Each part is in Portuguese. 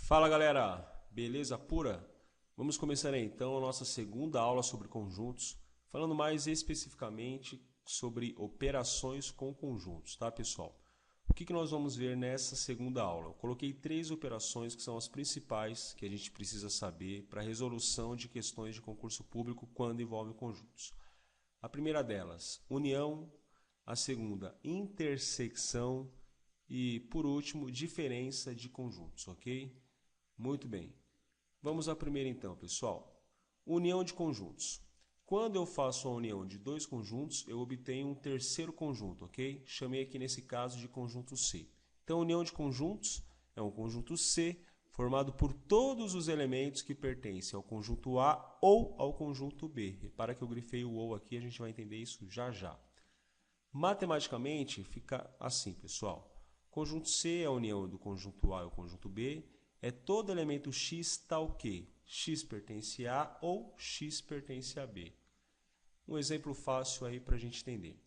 Fala galera, beleza pura? Vamos começar aí então a nossa segunda aula sobre conjuntos, falando mais especificamente sobre operações com conjuntos, tá pessoal? O que nós vamos ver nessa segunda aula? Eu coloquei 3 operações que são as principais que a gente precisa saber para a resolução de questões de concurso público quando envolve conjuntos. A primeira delas, união, a segunda, intersecção e, por último, diferença de conjuntos, ok? Muito bem. Vamos à primeira então, pessoal. União de conjuntos. Quando eu faço a união de dois conjuntos, eu obtenho um terceiro conjunto, ok? Chamei aqui nesse caso de conjunto C. Então, união de conjuntos é um conjunto C formado por todos os elementos que pertencem ao conjunto A ou ao conjunto B. Repara que eu grifei o ou aqui, a gente vai entender isso já já. Matematicamente, fica assim, pessoal. Conjunto C é a união do conjunto A e o conjunto B. É todo elemento X tal que X pertence a A ou X pertence a B. Um exemplo fácil aí para a gente entender.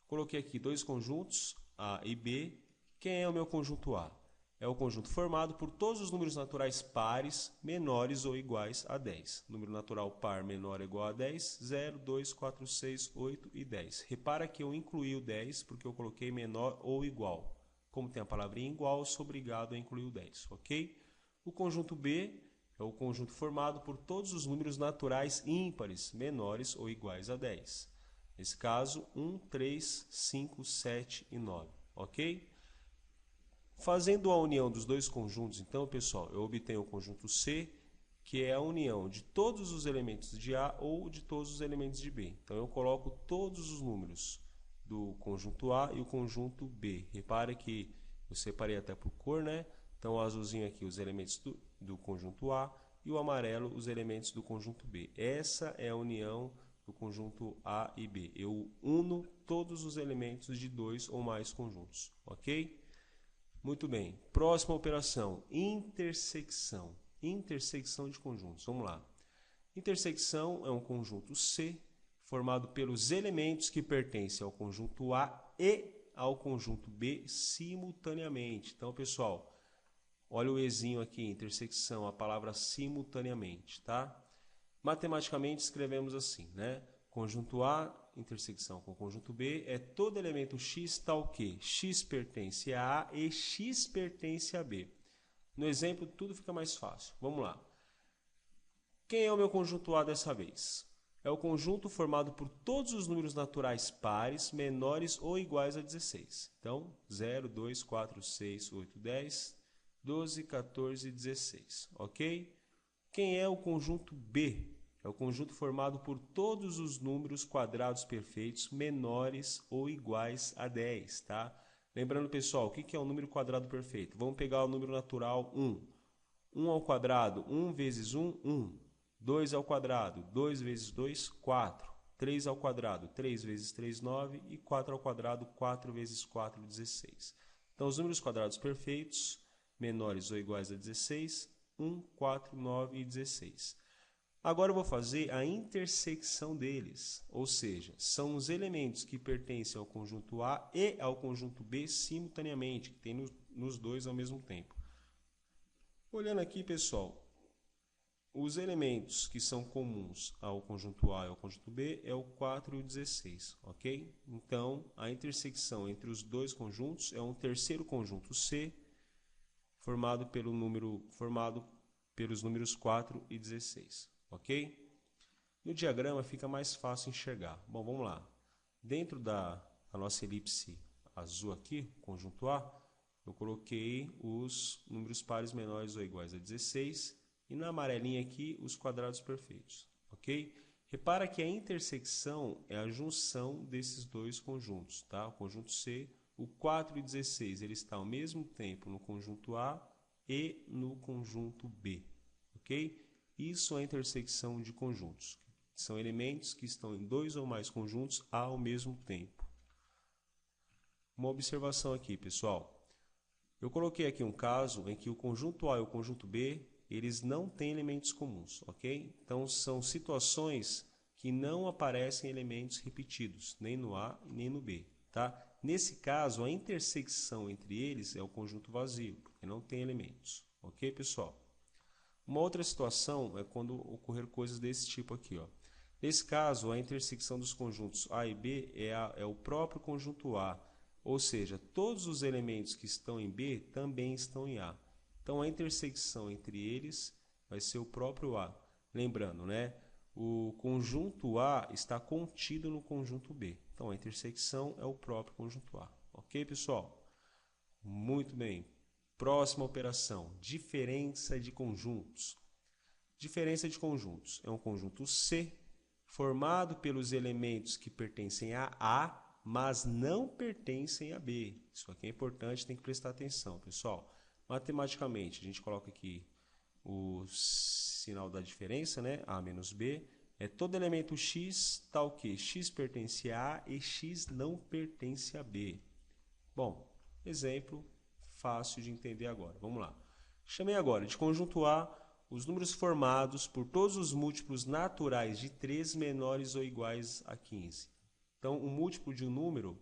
Coloquei aqui dois conjuntos, A e B. Quem é o meu conjunto A? É o conjunto formado por todos os números naturais pares menores ou iguais a 10. Número natural par menor ou igual a 10, 0, 2, 4, 6, 8 e 10. Repara que eu incluí o 10 porque eu coloquei menor ou igual. Como tem a palavrinha igual, eu sou obrigado a incluir o 10, ok? O conjunto B é o conjunto formado por todos os números naturais ímpares, menores ou iguais a 10. Nesse caso, 1, 3, 5, 7 e 9, ok? Fazendo a união dos dois conjuntos, então, pessoal, eu obtenho o conjunto C, que é a união de todos os elementos de A ou de todos os elementos de B. Então, eu coloco todos os números do conjunto A e o conjunto B. Repare que eu separei até por cor, né? Então, o azulzinho aqui, os elementos do conjunto A, e o amarelo, os elementos do conjunto B. Essa é a união do conjunto A e B. Eu uno todos os elementos de dois ou mais conjuntos, ok? Muito bem. Próxima operação, intersecção. Intersecção de conjuntos. Vamos lá. Intersecção é um conjunto C formado pelos elementos que pertencem ao conjunto A e ao conjunto B simultaneamente. Então, pessoal, olha o ezinho aqui, intersecção, a palavra simultaneamente, tá? Matematicamente escrevemos assim, né? Conjunto A, intersecção com conjunto B, é todo elemento X tal que X pertence a A e X pertence a B. No exemplo, tudo fica mais fácil. Vamos lá. Quem é o meu conjunto A dessa vez? É o conjunto formado por todos os números naturais pares menores ou iguais a 16. Então, 0, 2, 4, 6, 8, 10, 12, 14 e 16. Ok? Quem é o conjunto B? É o conjunto formado por todos os números quadrados perfeitos menores ou iguais a 10, tá? Lembrando, pessoal, o que é um número quadrado perfeito? Vamos pegar o número natural 1. 1 ao quadrado, 1 vezes 1, 1. 2 ao quadrado, 2 vezes 2, 4. 3 ao quadrado, 3 vezes 3, 9. E 4 ao quadrado, 4 vezes 4, 16. Então, os números quadrados perfeitos, menores ou iguais a 16, 1, 4, 9 e 16. Agora eu vou fazer a intersecção deles, ou seja, são os elementos que pertencem ao conjunto A e ao conjunto B simultaneamente, que tem nos dois ao mesmo tempo. Olhando aqui, pessoal, os elementos que são comuns ao conjunto A e ao conjunto B é o 4 e o 16, ok? Então, a intersecção entre os dois conjuntos é um terceiro conjunto C, formado pelos números 4 e 16, ok? No diagrama fica mais fácil enxergar. Bom, vamos lá. Dentro da nossa elipse azul aqui, conjunto A, eu coloquei os números pares menores ou iguais a 16 e na amarelinha aqui os quadrados perfeitos, ok? Repara que a intersecção é a junção desses dois conjuntos, tá? O conjunto C, o 4 e 16, ele está ao mesmo tempo no conjunto A e no conjunto B, ok? Isso é a intersecção de conjuntos. São elementos que estão em dois ou mais conjuntos ao mesmo tempo. Uma observação aqui, pessoal. Eu coloquei aqui um caso em que o conjunto A e o conjunto B, eles não têm elementos comuns, ok? Então, são situações que não aparecem elementos repetidos, nem no A nem no B, tá? Nesse caso, a intersecção entre eles é o conjunto vazio, porque não tem elementos, Ok, pessoal? Uma outra situação é quando ocorrer coisas desse tipo aqui, ó. Nesse caso, a intersecção dos conjuntos A e B é o próprio conjunto A, ou seja, todos os elementos que estão em B também estão em A. Então, a intersecção entre eles vai ser o próprio A. Lembrando, né? O conjunto A está contido no conjunto B. Então, a intersecção é o próprio conjunto A. Ok, pessoal? Muito bem. Próxima operação, diferença de conjuntos. Diferença de conjuntos é um conjunto C formado pelos elementos que pertencem a A, mas não pertencem a B. Isso aqui é importante, tem que prestar atenção, pessoal. Matematicamente, a gente coloca aqui o sinal da diferença, né? A menos B. É todo elemento X tal que X pertence a A e X não pertence a B. Bom, exemplo fácil de entender agora. Vamos lá. Chamei agora de conjunto A os números formados por todos os múltiplos naturais de 3 menores ou iguais a 15. Então, o múltiplo de um número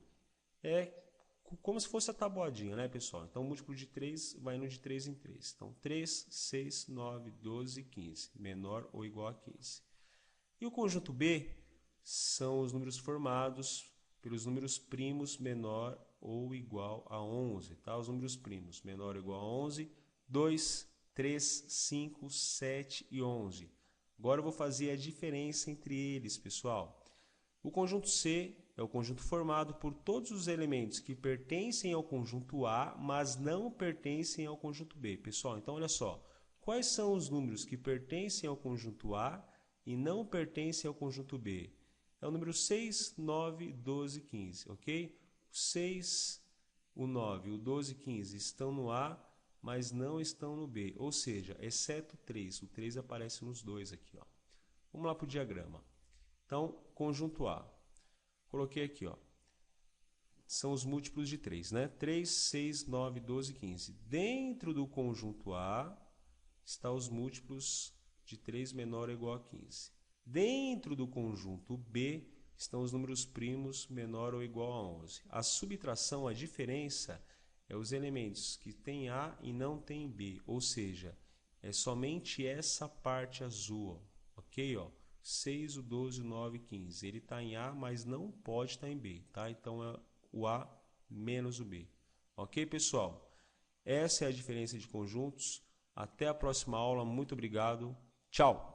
é como se fosse a tabuadinha, né, pessoal? Então, o múltiplo de 3 vai no de 3 em 3. Então, 3, 6, 9, 12, 15. Menor ou igual a 15. E o conjunto B são os números formados pelos números primos menor ou igual a 11. Tá? Os números primos menor ou igual a 11, 2, 3, 5, 7 e 11. Agora eu vou fazer a diferença entre eles, pessoal. O conjunto C é o conjunto formado por todos os elementos que pertencem ao conjunto A, mas não pertencem ao conjunto B. Pessoal, então olha só. Quais são os números que pertencem ao conjunto A e não pertencem ao conjunto B? É o número 6, 9, 12 e 15, ok? O 6, o 9, o 12 e 15 estão no A, mas não estão no B, ou seja, exceto o 3. O 3 aparece nos dois aqui, ó. Vamos lá para o diagrama. Então, conjunto A. Coloquei aqui, ó. São os múltiplos de 3, né? 3, 6, 9, 12 e 15. Dentro do conjunto A, estão os múltiplos de 3 menor ou igual a 15. Dentro do conjunto B, estão os números primos menor ou igual a 11. A subtração, a diferença, é os elementos que têm A e não têm B, ou seja, é somente essa parte azul, ó, ok? Ó, 6, o 12, o 9 e 15. Ele está em A, mas não pode estar em B, tá? Então é o A menos o B. Ok, pessoal? Essa é a diferença de conjuntos. Até a próxima aula. Muito obrigado. Tchau!